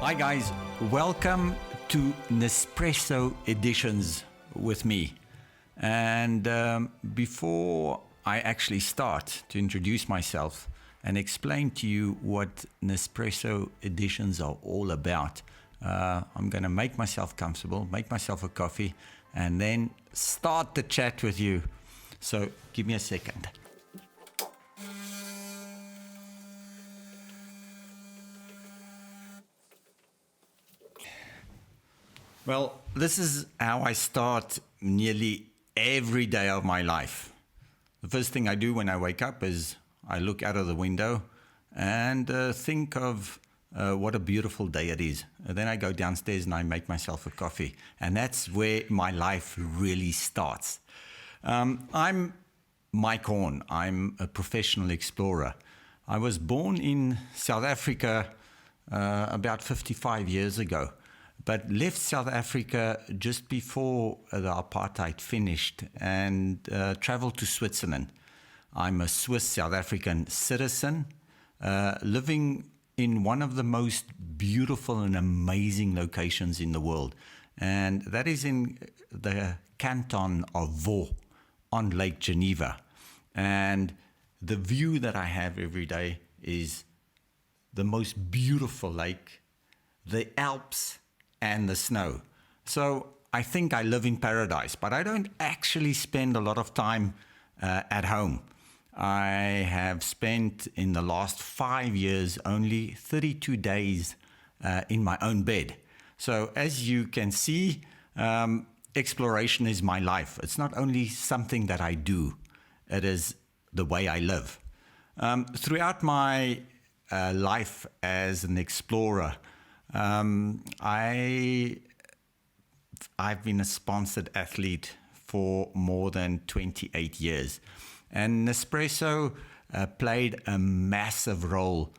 Hi guys, welcome to Nespresso Editions with me. And before I actually start to introduce myself and explain to you what Nespresso Editions are all about, I'm going to make myself comfortable, make myself a coffee, and then start the chat with you. So give me a second. Well, this is how I start nearly every day of my life. The first thing I do when I wake up is I look out of the window and think of what a beautiful day it is. And then I go downstairs and I make myself a coffee. And that's where my life really starts. I'm Mike Horn. I'm a professional explorer. I was born in South Africa about 55 years ago, but left South Africa just before the apartheid finished and traveled to Switzerland. I'm a Swiss South African citizen, living in one of the most beautiful and amazing locations in the world. And that is in the canton of Vaud on Lake Geneva. And the view that I have every day is the most beautiful lake, the Alps, and the snow. So I think I live in paradise, but I don't actually spend a lot of time at home. I have spent in the last 5 years only 32 days in my own bed. So as you can see, exploration is my life. It's not only something that I do, it is the way I live. Throughout my life as an explorer, I've been a sponsored athlete for more than 28 years. And Nespresso played a massive role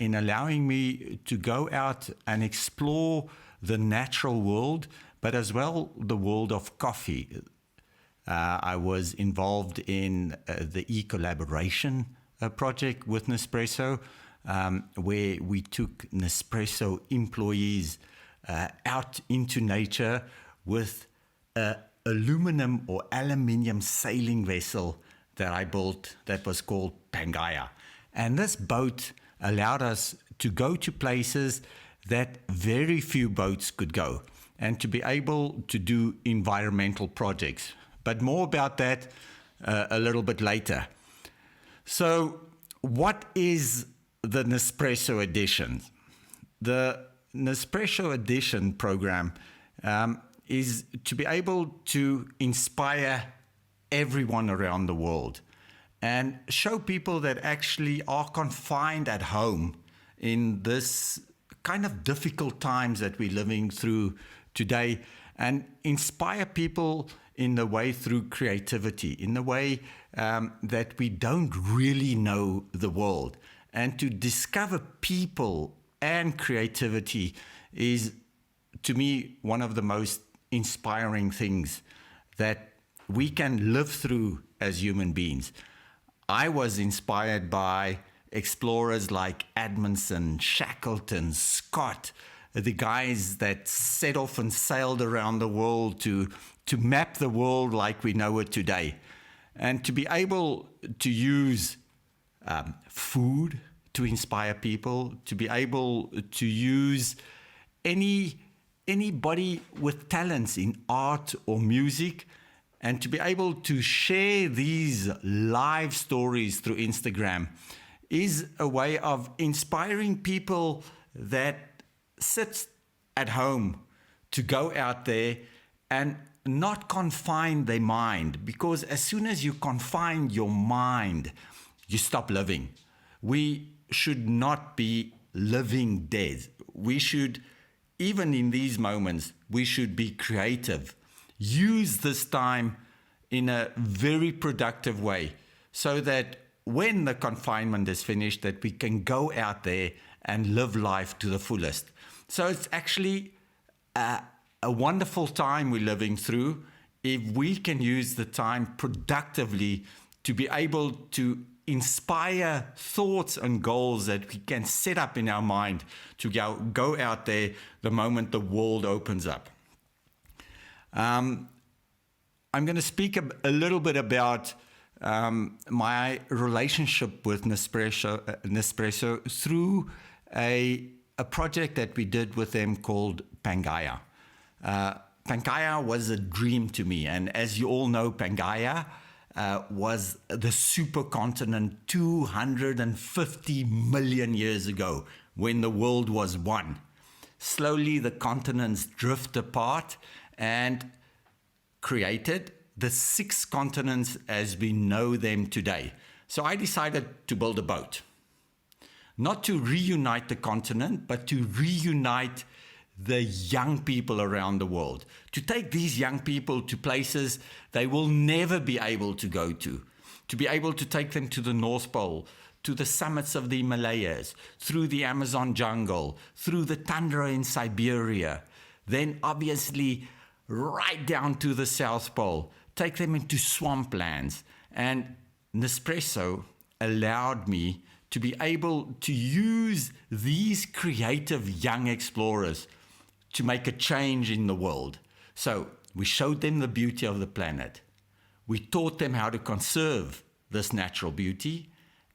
in allowing me to go out and explore the natural world, but as well the world of coffee. I was involved in the e-collaboration project with Nespresso, where we took Nespresso employees out into nature with an aluminum or aluminium sailing vessel that I built that was called Pangaea. And this boat allowed us to go to places that very few boats could go and to be able to do environmental projects. But more about that a little bit later. So what is the Nespresso Edition? The Nespresso Edition program is to be able to inspire everyone around the world and show people that actually are confined at home in this kind of difficult times that we're living through today, and inspire people in the way through creativity, in the way that we don't really know the world. And to discover people and creativity is, to me, one of the most inspiring things that we can live through as human beings. I was inspired by explorers like Edmondson, Shackleton, Scott, the guys that set off and sailed around the world to map the world like we know it today. And to be able to use food to inspire people, to be able to use anybody with talents in art or music, and to be able to share these live stories through Instagram is a way of inspiring people that sit at home to go out there and not confine their mind. Because as soon as you confine your mind, you stop living. We should not be living dead. We should, even in these moments, we should be creative. Use this time in a very productive way so that when the confinement is finished, that we can go out there and live life to the fullest. So it's actually a wonderful time we're living through if we can use the time productively to be able to inspire thoughts and goals that we can set up in our mind to go out there the moment the world opens up. I'm going to speak a little bit about my relationship with Nespresso through a project that we did with them called Pangaea. Pangaea was a dream to me, and as you all know, Pangaea was the supercontinent 250 million years ago when the world was one. Slowly the continents drift apart and created the 6 continents as we know them today. So I decided to build a boat. Not to reunite the continent, but to reunite the young people around the world. To take these young people to places they will never be able to go to be able to take them to the North Pole, to the summits of the Himalayas, through the Amazon jungle, through the tundra in Siberia, then obviously right down to the South Pole, take them into swamplands. And Nespresso allowed me to be able to use these creative young explorers to make a change in the world. So we showed them the beauty of the planet. We taught them how to conserve this natural beauty,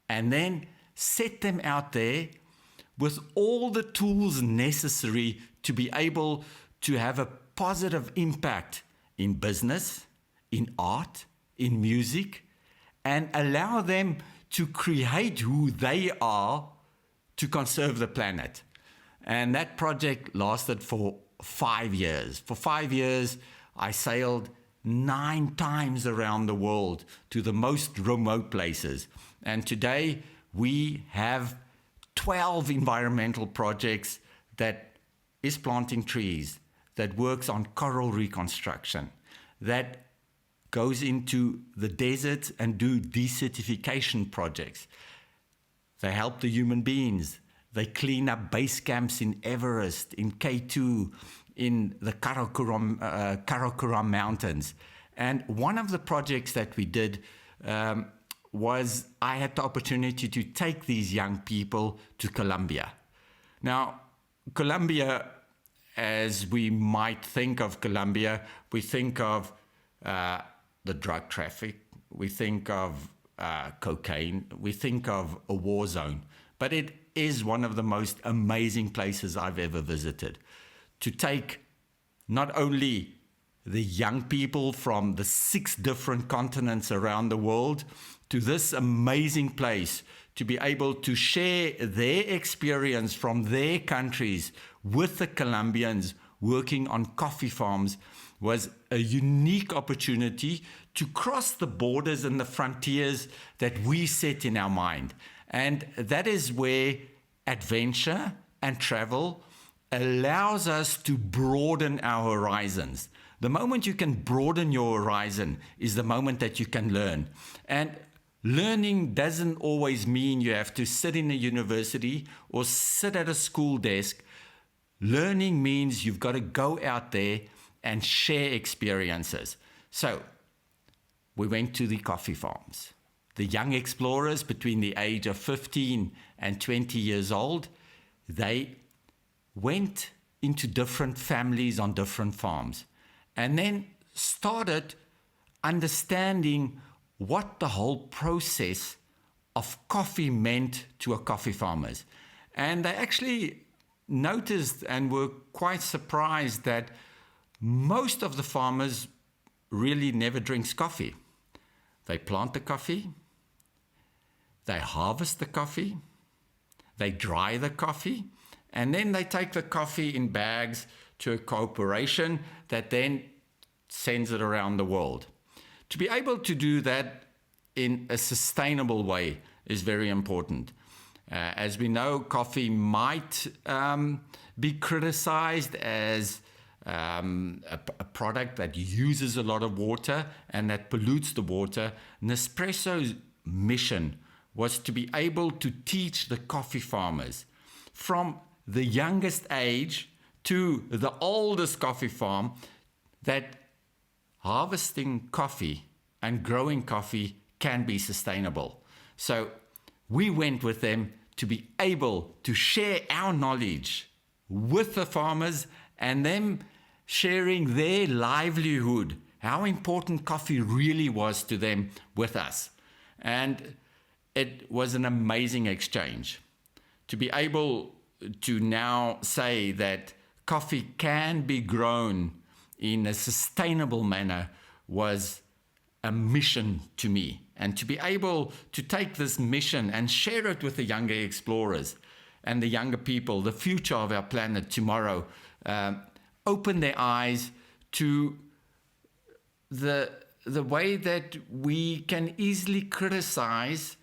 and then set them out there with all the tools necessary to be able to have a positive impact in business, in art, in music, and allow them to create who they are to conserve the planet. And that project lasted for 5 years. For 5 years, I sailed 9 times around the world to the most remote places. And today we have 12 environmental projects that is planting trees, that works on coral reconstruction, that goes into the deserts and do desertification projects. They help the human beings. They clean up base camps in Everest, in K2, in the Karakoram Mountains. And one of the projects that we did was I had the opportunity to take these young people to Colombia. Now, Colombia, as we might think of Colombia, we think of the drug traffic, we think of cocaine, we think of a war zone. But it is one of the most amazing places I've ever visited. To take not only the young people from the 6 different continents around the world to this amazing place, to be able to share their experience from their countries with the Colombians working on coffee farms, was a unique opportunity to cross the borders and the frontiers that we set in our mind. And that is where adventure and travel allows us to broaden our horizons. The moment you can broaden your horizon is the moment that you can learn. And learning doesn't always mean you have to sit in a university or sit at a school desk. Learning means you've got to go out there and share experiences. So we went to the coffee farms. The young explorers between the age of 15 and 20 years old, they went into different families on different farms and then started understanding what the whole process of coffee meant to a coffee farmers. And they actually noticed and were quite surprised that most of the farmers really never drinks coffee. They plant the coffee, they harvest the coffee, they dry the coffee, and then they take the coffee in bags to a corporation that then sends it around the world. To be able to do that in a sustainable way is very important. As we know, coffee might be criticized as a product that uses a lot of water and that pollutes the water. Nespresso's mission was to be able to teach the coffee farmers from the youngest age to the oldest coffee farm that harvesting coffee and growing coffee can be sustainable. So we went with them to be able to share our knowledge with the farmers and them sharing their livelihood, how important coffee really was to them with us. And it was an amazing exchange. To be able to now say that coffee can be grown in a sustainable manner was a mission to me. And to be able to take this mission and share it with the younger explorers and the younger people, the future of our planet tomorrow, open their eyes to the way that we can easily criticize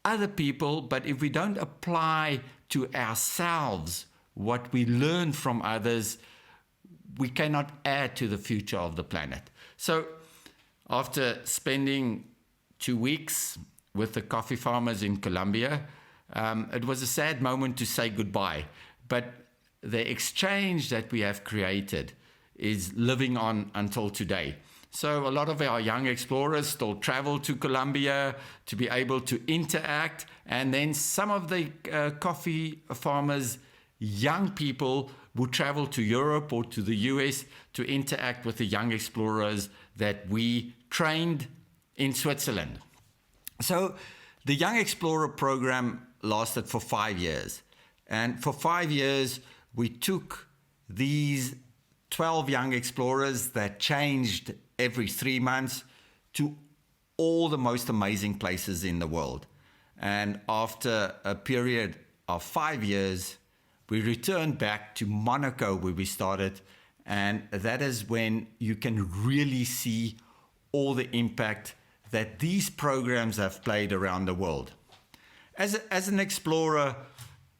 other people, but if we don't apply to ourselves what we learn from others, we cannot add to the future of the planet. So after spending 2 weeks with the coffee farmers in Colombia, it was a sad moment to say goodbye, but the exchange that we have created is living on until today. So a lot of our young explorers still travel to Colombia to be able to interact, and then some of the coffee farmers, young people, would travel to Europe or to the US to interact with the young explorers that we trained in Switzerland. So the Young Explorer program lasted for 5 years. And for 5 years, we took these 12 young explorers that changed every 3 months to all the most amazing places in the world. And after a period of 5 years, we returned back to Monaco where we started. And that is when you can really see all the impact that these programs have played around the world. As an explorer,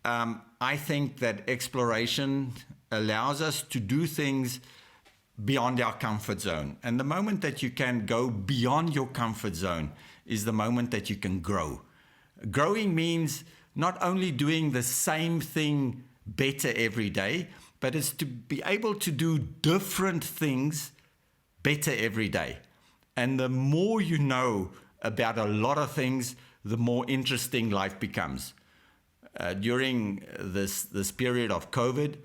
I think that exploration allows us to do things beyond our comfort zone. And the moment that you can go beyond your comfort zone is the moment that you can grow. Growing means not only doing the same thing better every day, but it's to be able to do different things better every day. And the more you know about a lot of things, the more interesting life becomes. During this period of COVID,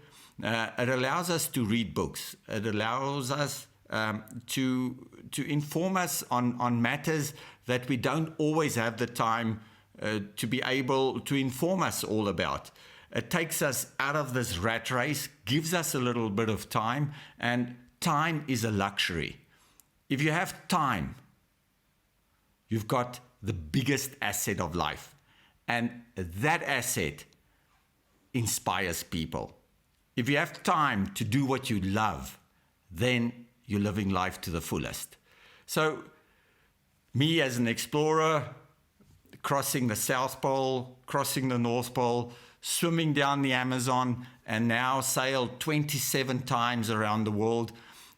it allows us to read books. It allows us to inform us on matters that we don't always have the time to be able to inform us all about. It takes us out of this rat race, gives us a little bit of time, and time is a luxury. If you have time, you've got the biggest asset of life. And that asset inspires people. If you have time to do what you love, then you're living life to the fullest. So, me as an explorer, crossing the South Pole, crossing the North Pole, swimming down the Amazon, and now sailed 27 times around the world,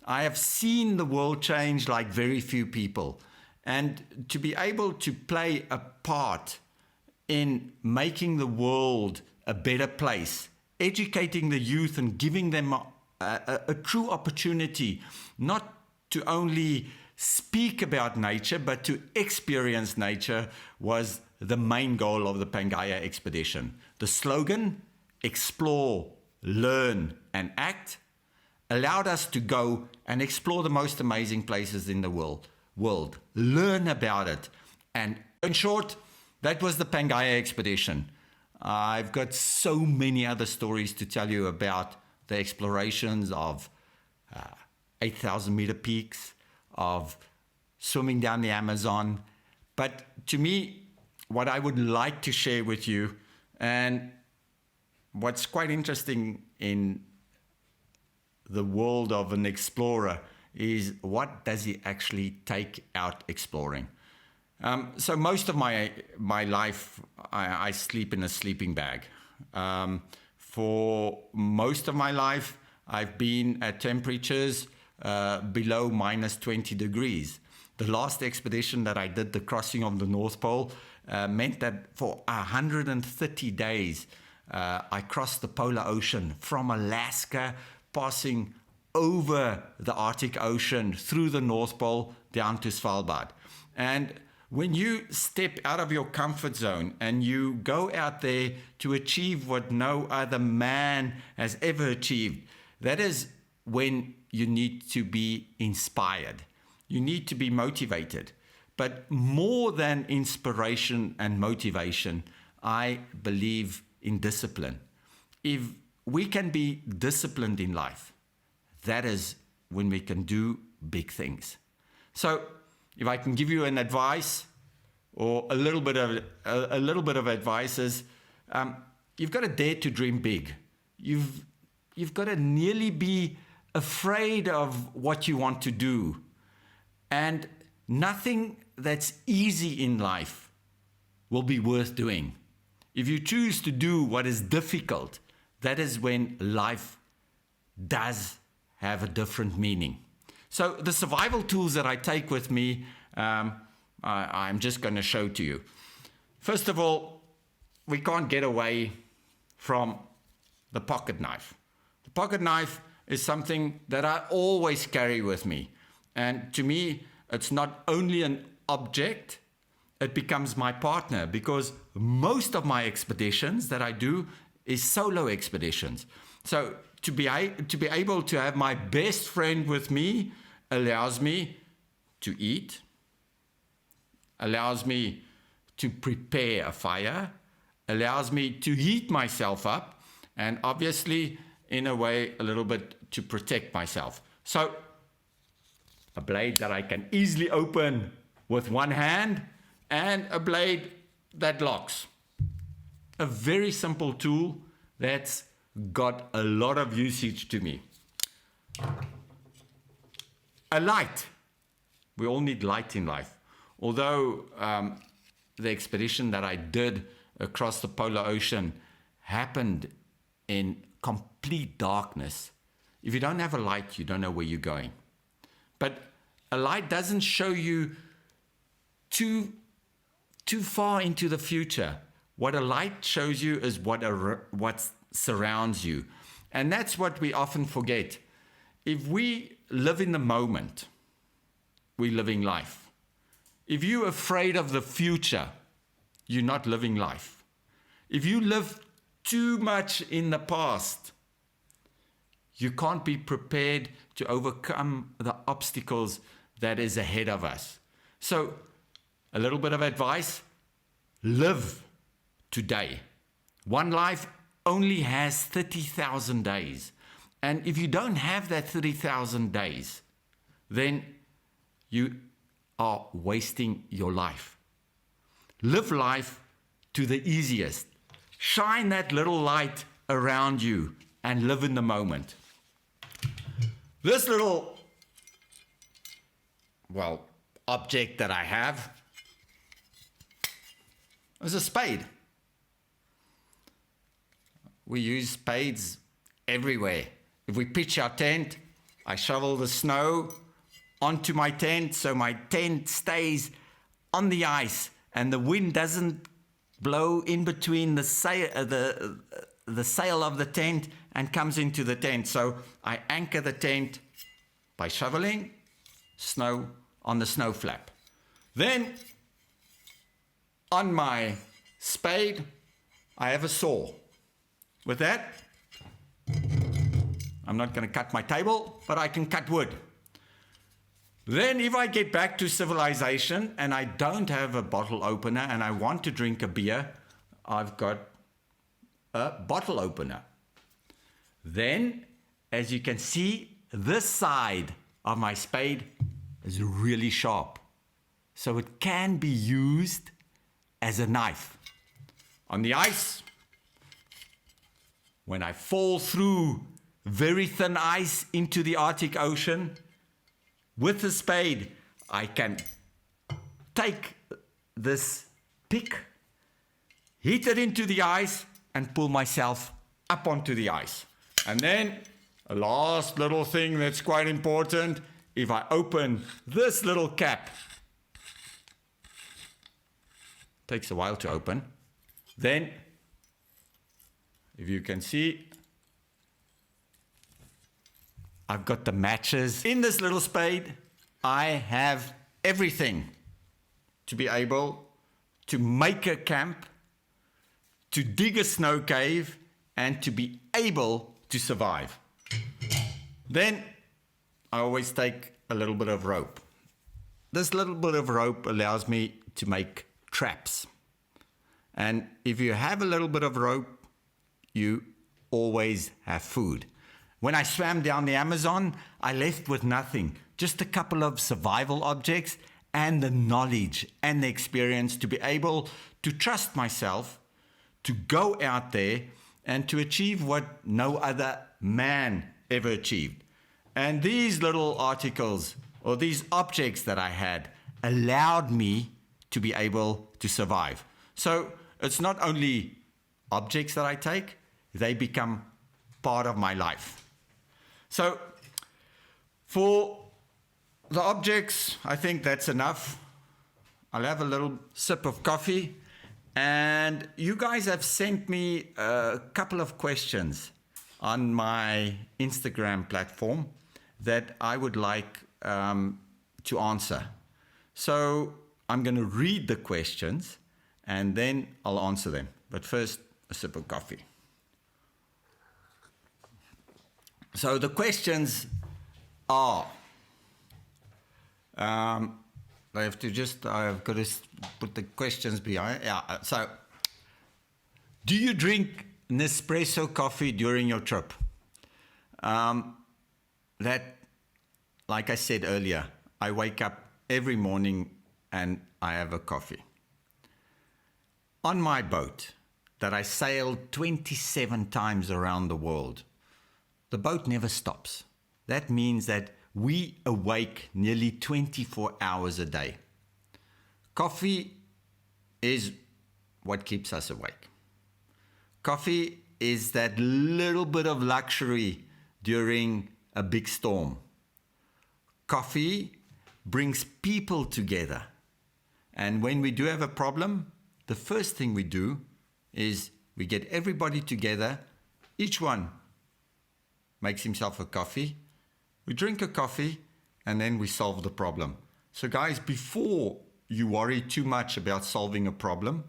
I have seen the world change like very few people. And to be able to play a part in making the world a better place, educating the youth and giving them a true opportunity, not to only speak about nature, but to experience nature, was the main goal of the Pangaea expedition. The slogan, explore, learn, and act, allowed us to go and explore the most amazing places in the world, learn about it. And in short, that was the Pangaea expedition. I've got so many other stories to tell you about the explorations of 8,000 meter peaks, of swimming down the Amazon. But to me, what I would like to share with you, and what's quite interesting in the world of an explorer, is what does he actually take out exploring? So most of my life, I sleep in a sleeping bag. For most of my life, I've been at temperatures below minus 20 degrees. The last expedition that I did, the crossing of the North Pole, meant that for 130 days, I crossed the polar ocean from Alaska, passing over the Arctic Ocean, through the North Pole, down to Svalbard. And When you step out of your comfort zone and you go out there to achieve what no other man has ever achieved, that is when you need to be inspired. You need to be motivated. But more than inspiration and motivation, I believe in discipline. If we can be disciplined in life, that is when we can do big things. So, if I can give you an advice, or a little bit of advice is, you've got to dare to dream big. You've got to nearly be afraid of what you want to do, and nothing that's easy in life will be worth doing. If you choose to do what is difficult, that is when life does have a different meaning. So the survival tools that I take with me, I'm just going to show to you. First of all, we can't get away from the pocket knife. The pocket knife is something that I always carry with me. And to me, it's not only an object, it becomes my partner, because most of my expeditions that I do is solo expeditions. So to be able to have my best friend with me allows me to eat, allows me to prepare a fire, allows me to heat myself up, and obviously, in a way, a little bit to protect myself. So, a blade that I can easily open with one hand, and a blade that locks. A very simple tool that's got a lot of usage to me. A light. We all need light in life. Although the expedition that I did across the polar ocean happened in complete darkness, if you don't have a light, you don't know where you're going. But a light doesn't show you too far into the future. What a light shows you is what surrounds you. And that's what we often forget. If we live in the moment, we're living life. If you're afraid of the future, you're not living life. If you live too much in the past, you can't be prepared to overcome the obstacles that is ahead of us. So, a little bit of advice: live today. One life only has 30,000 days. And if you don't have that 30,000 days, then you are wasting your life. Live life to the easiest. Shine that little light around you and live in the moment. This little, object that I have is a spade. We use spades everywhere. If we pitch our tent, I shovel the snow onto my tent so my tent stays on the ice and the wind doesn't blow in between the sail of the tent and comes into the tent. So I anchor the tent by shoveling snow on the snow flap. Then on my spade, I have a saw. With that, I'm not going to cut my table, but I can cut wood. Then if I get back to civilization and I don't have a bottle opener and I want to drink a beer, I've got a bottle opener. Then, as you can see, this side of my spade is really sharp. So it can be used as a knife. On the ice, when I fall through very thin ice into the Arctic Ocean, with the spade, I can take this pick, hit it into the ice, and pull myself up onto the ice. And then, a last little thing that's quite important, if I open this little cap, takes a while to open, then, if you can see, I've got the matches. In this little spade, I have everything. to be able to make a camp, to dig a snow cave, and to be able to survive. Then I always take a little bit of rope. This little bit of rope allows me to make traps. And if you have a little bit of rope, you always have food. When I swam down the Amazon, I left with nothing, just a couple of survival objects and the knowledge and the experience to be able to trust myself, to go out there and to achieve what no other man ever achieved. And these little articles or these objects that I had allowed me to be able to survive. So it's not only objects that I take, they become part of my life. So for the objects, I think that's enough. I'll have a little sip of coffee. And you guys have sent me a couple of questions on my Instagram platform that I would like to answer. So I'm going to read the questions and then I'll answer them. But first, a sip of coffee. So the questions are, I've got to put the questions behind. Yeah. So, do you drink Nespresso coffee during your trip? That, like I said earlier, I wake up every morning and I have a coffee. On my boat that I sailed 27 times around the world, the boat never stops. That means that we awake nearly 24 hours a day. Coffee is what keeps us awake. Coffee is that little bit of luxury during a big storm. Coffee brings people together. And when we do have a problem, the first thing we do is we get everybody together. Each one makes himself a coffee. We drink a coffee and then we solve the problem. So guys, before you worry too much about solving a problem,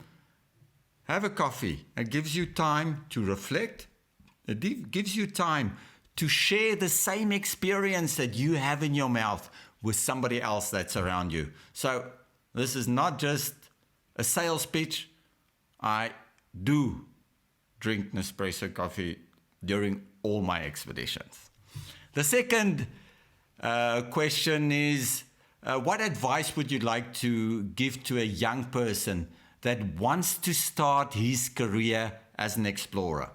have a coffee. It gives you time to reflect. It gives you time to share the same experience that you have in your mouth with somebody else that's around you. So this is not just a sales pitch. I do drink Nespresso coffee during all my expeditions. The second question is, what advice would you like to give to a young person that wants to start his career as an explorer?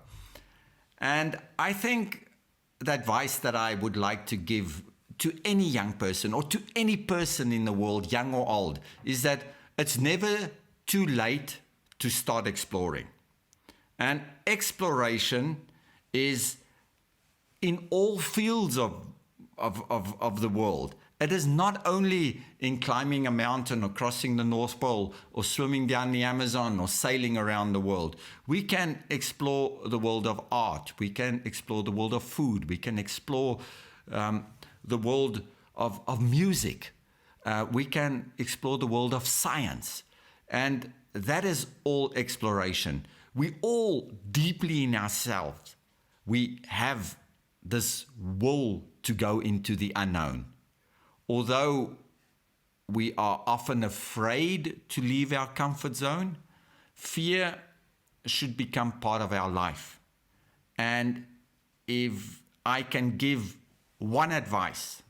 And I think the advice that I would like to give to any young person or to any person in the world, young or old, is that it's never too late to start exploring. And exploration is in all fields of the world. It is not only in climbing a mountain or crossing the North Pole or swimming down the Amazon or sailing around the world. We can explore the world of art. We can explore the world of food. We can explore the world of music. We can explore the world of science. And that is all exploration. We all deeply in ourselves, we have this will to go into the unknown. Although we are often afraid to leave our comfort zone, fear should become part of our life. And if I can give one advice,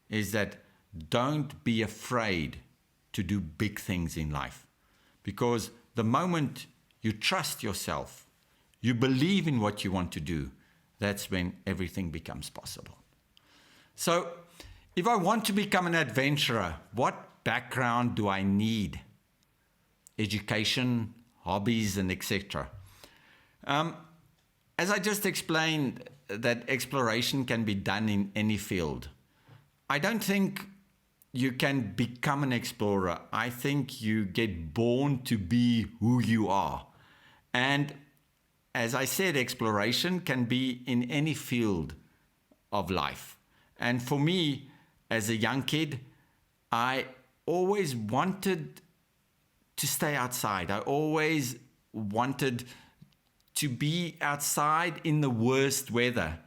is that don't be afraid to do big things in life. Because the moment you trust yourself, you believe in what you want to do, that's when everything becomes possible. So, if I want to become an adventurer, what background do I need? Education, hobbies, and etc. As I just explained, that exploration can be done in any field. I don't think you can become an explorer. I think you get born to be who you are. And as I said, exploration can be in any field of life. And for me, as a young kid, I always wanted to stay outside. I always wanted to be outside in the worst weather.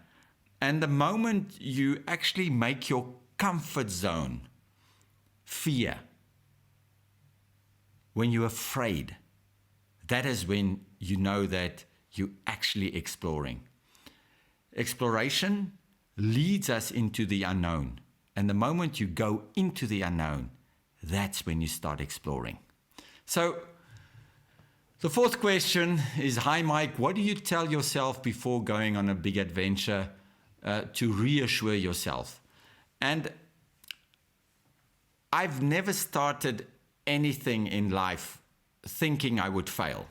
And the moment you actually make your comfort zone fear, when you're afraid, that is when you know that you're actually exploring. Exploration leads us into the unknown. And the moment you go into the unknown, that's when you start exploring. So the fourth question is, hi Mike, what do you tell yourself before going on a big adventure to reassure yourself? And I've never started anything in life thinking I would fail.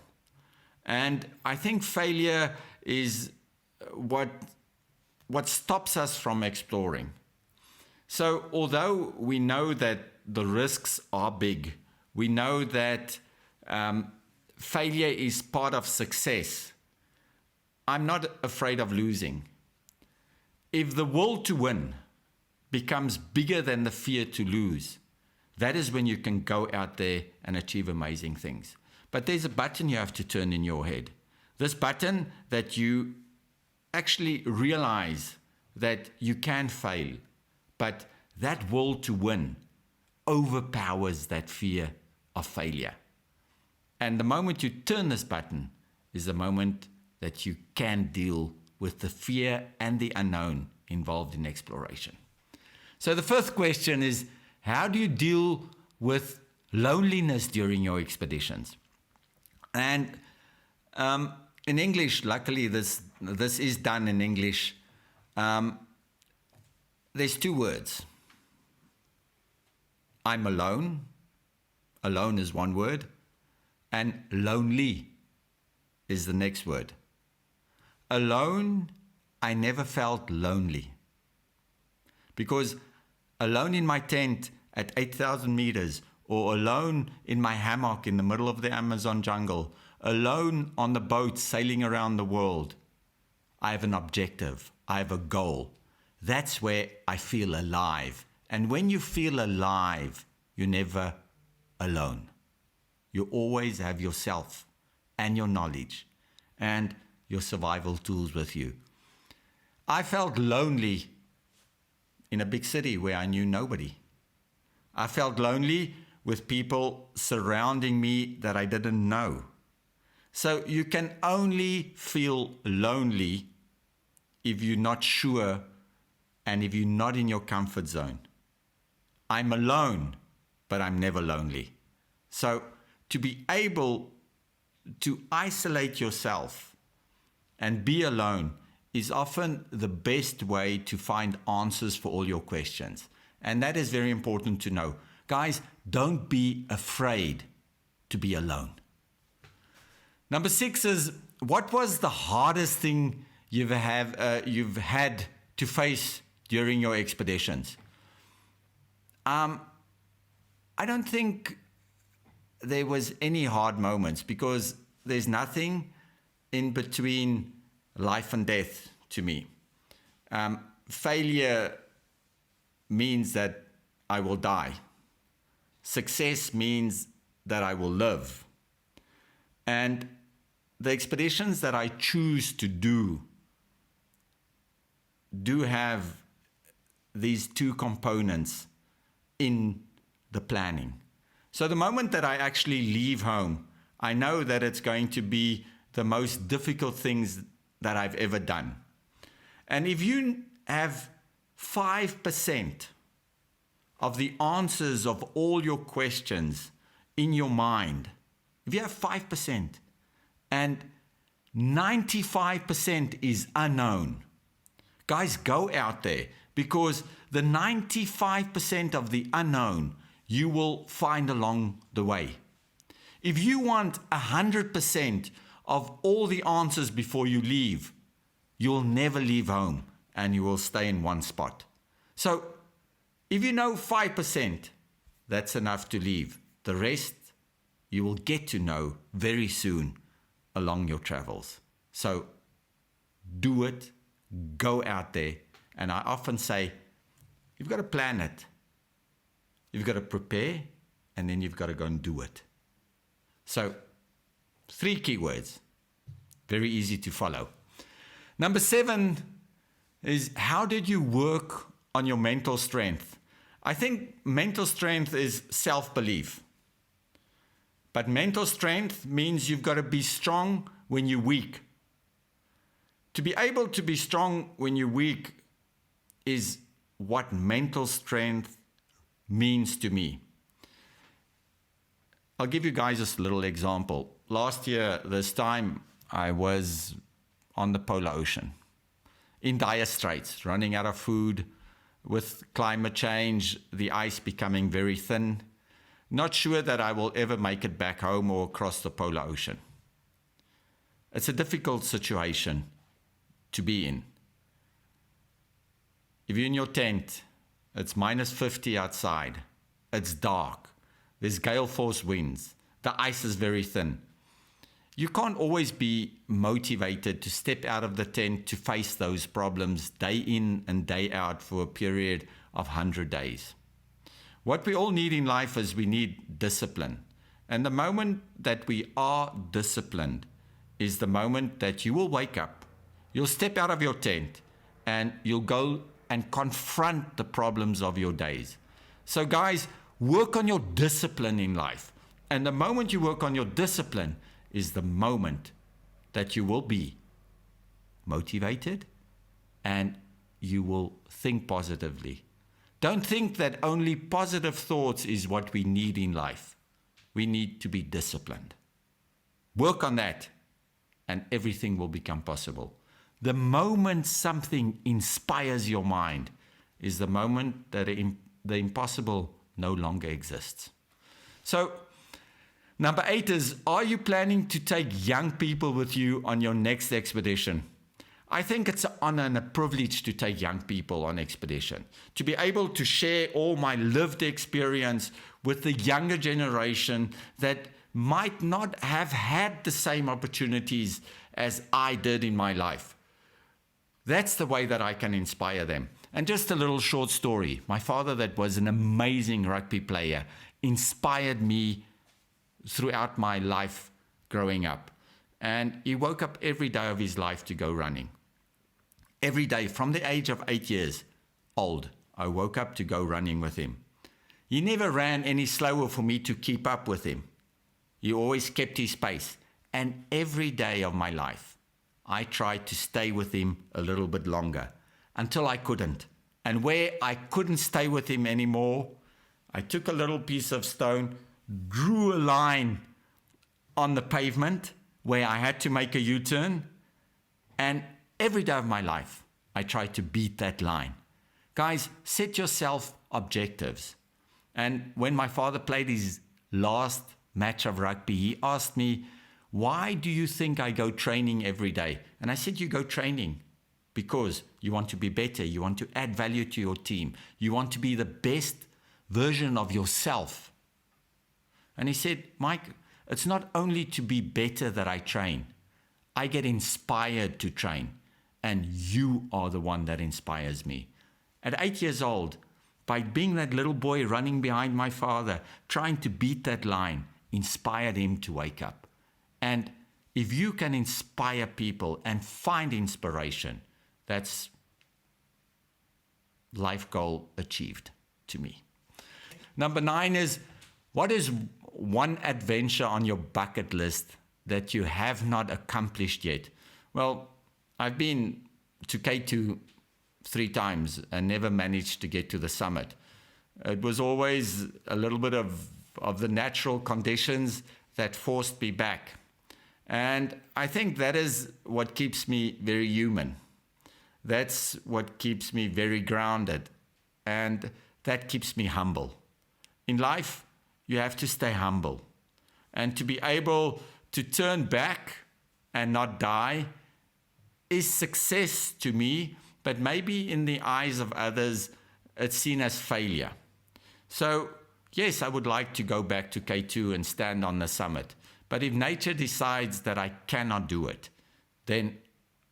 And I think failure is what stops us from exploring. So although we know that the risks are big, we know that failure is part of success, I'm not afraid of losing. If the will to win becomes bigger than the fear to lose, that is when you can go out there and achieve amazing things. But there's a button you have to turn in your head. This button that you actually realize that you can fail, but that will to win overpowers that fear of failure. And the moment you turn this button is the moment that you can deal with the fear and the unknown involved in exploration. So the first question is, how do you deal with loneliness during your expeditions? And in English, luckily this is done in English. There's two words. I'm alone. Alone is one word. And lonely is the next word. Alone, I never felt lonely. Because alone in my tent at 8,000 meters, or alone in my hammock in the middle of the Amazon jungle, alone on the boat sailing around the world, I have an objective, I have a goal. That's where I feel alive. And when you feel alive, you're never alone. You always have yourself and your knowledge and your survival tools with you. I felt lonely in a big city where I knew nobody. I felt lonely with people surrounding me that I didn't know. So you can only feel lonely if you're not sure and if you're not in your comfort zone. I'm alone, but I'm never lonely. So to be able to isolate yourself and be alone is often the best way to find answers for all your questions. And that is very important to know. Guys, don't be afraid to be alone. Number 6 is, what was the hardest thing you've had to face during your expeditions? I don't think there was any hard moments, because there's nothing in between life and death to me. Failure means that I will die. Success means that I will live. And the expeditions that I choose to do have these two components in the planning. So the moment that I actually leave home, I know that it's going to be the most difficult things that I've ever done. And if you have 5% of the answers of all your questions in your mind, if you have 5% and 95% is unknown, guys, go out there, because the 95% of the unknown you will find along the way. If you want 100% of all the answers before you leave, you'll never leave home and you will stay in one spot. So if you know 5%, that's enough to leave. The rest you will get to know very soon along your travels. So do it, go out there. And I often say, you've got to plan it. You've got to prepare, and then you've got to go and do it. So 3 keywords, very easy to follow. Number 7 is, how did you work on your mental strength? I think mental strength is self-belief. But mental strength means you've got to be strong when you're weak. To be able to be strong when you're weak is what mental strength means to me. I'll give you guys a little example. Last year, this time, I was on the polar ocean, in dire straits, running out of food, with climate change, the ice becoming very thin. Not sure that I will ever make it back home or across the polar ocean. It's a difficult situation to be in. If you're in your tent, it's minus 50 outside, it's dark, there's gale force winds, the ice is very thin. You can't always be motivated to step out of the tent to face those problems day in and day out for a period of 100 days. What we all need in life is we need discipline. And the moment that we are disciplined is the moment that you will wake up, you'll step out of your tent, and you'll go and confront the problems of your days. So guys, work on your discipline in life. And the moment you work on your discipline is the moment that you will be motivated and you will think positively. Don't think that only positive thoughts is what we need in life. We need to be disciplined. Work on that and everything will become possible. The moment something inspires your mind is the moment that the impossible no longer exists. So, number 8 is, are you planning to take young people with you on your next expedition? I think it's an honor and a privilege to take young people on expedition, to be able to share all my lived experience with the younger generation that might not have had the same opportunities as I did in my life. That's the way that I can inspire them. And just a little short story. My father, that was an amazing rugby player, inspired me throughout my life growing up. And he woke up every day of his life to go running. Every day from the age of 8 years old, I woke up to go running with him. He never ran any slower for me to keep up with him. He always kept his pace. And every day of my life, I tried to stay with him a little bit longer until I couldn't. And where I couldn't stay with him anymore, I took a little piece of stone, drew a line on the pavement where I had to make a U-turn, and every day of my life, I tried to beat that line. Guys, set yourself objectives. And when my father played his last match of rugby, he asked me, why do you think I go training every day? And I said, you go training because you want to be better. You want to add value to your team. You want to be the best version of yourself. And he said, Mike, it's not only to be better that I train. I get inspired to train. And you are the one that inspires me. At 8 years old, by being that little boy running behind my father, trying to beat that line, inspired him to wake up. And if you can inspire people and find inspiration, that's life goal achieved to me. Number 9 is, what is one adventure on your bucket list that you have not accomplished yet? Well, I've been to K2 3 times and never managed to get to the summit. It was always a little bit of the natural conditions that forced me back. And I think that is what keeps me very human. That's what keeps me very grounded. And that keeps me humble. In life, you have to stay humble. And to be able to turn back and not die is success to me, but maybe in the eyes of others, it's seen as failure. So, yes, I would like to go back to K2 and stand on the summit. But if nature decides that I cannot do it, then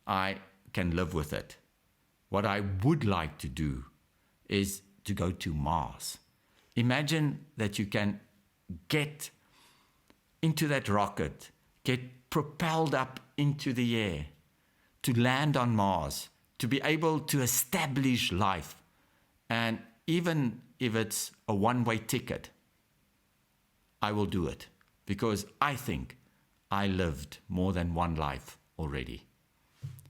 I can live with it. What I would like to do is to go to Mars. Imagine that you can get into that rocket, get propelled up into the air, to land on Mars, to be able to establish life. And even if it's a one-way ticket, I will do it, because I think I lived more than one life already.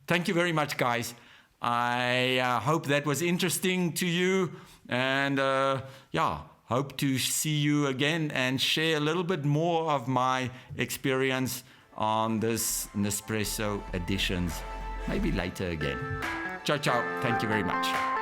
Thank you very much, guys. I hope that was interesting to you, and hope to see you again and share a little bit more of my experience on this Nespresso Editions, maybe later again. Ciao, ciao. Thank you very much.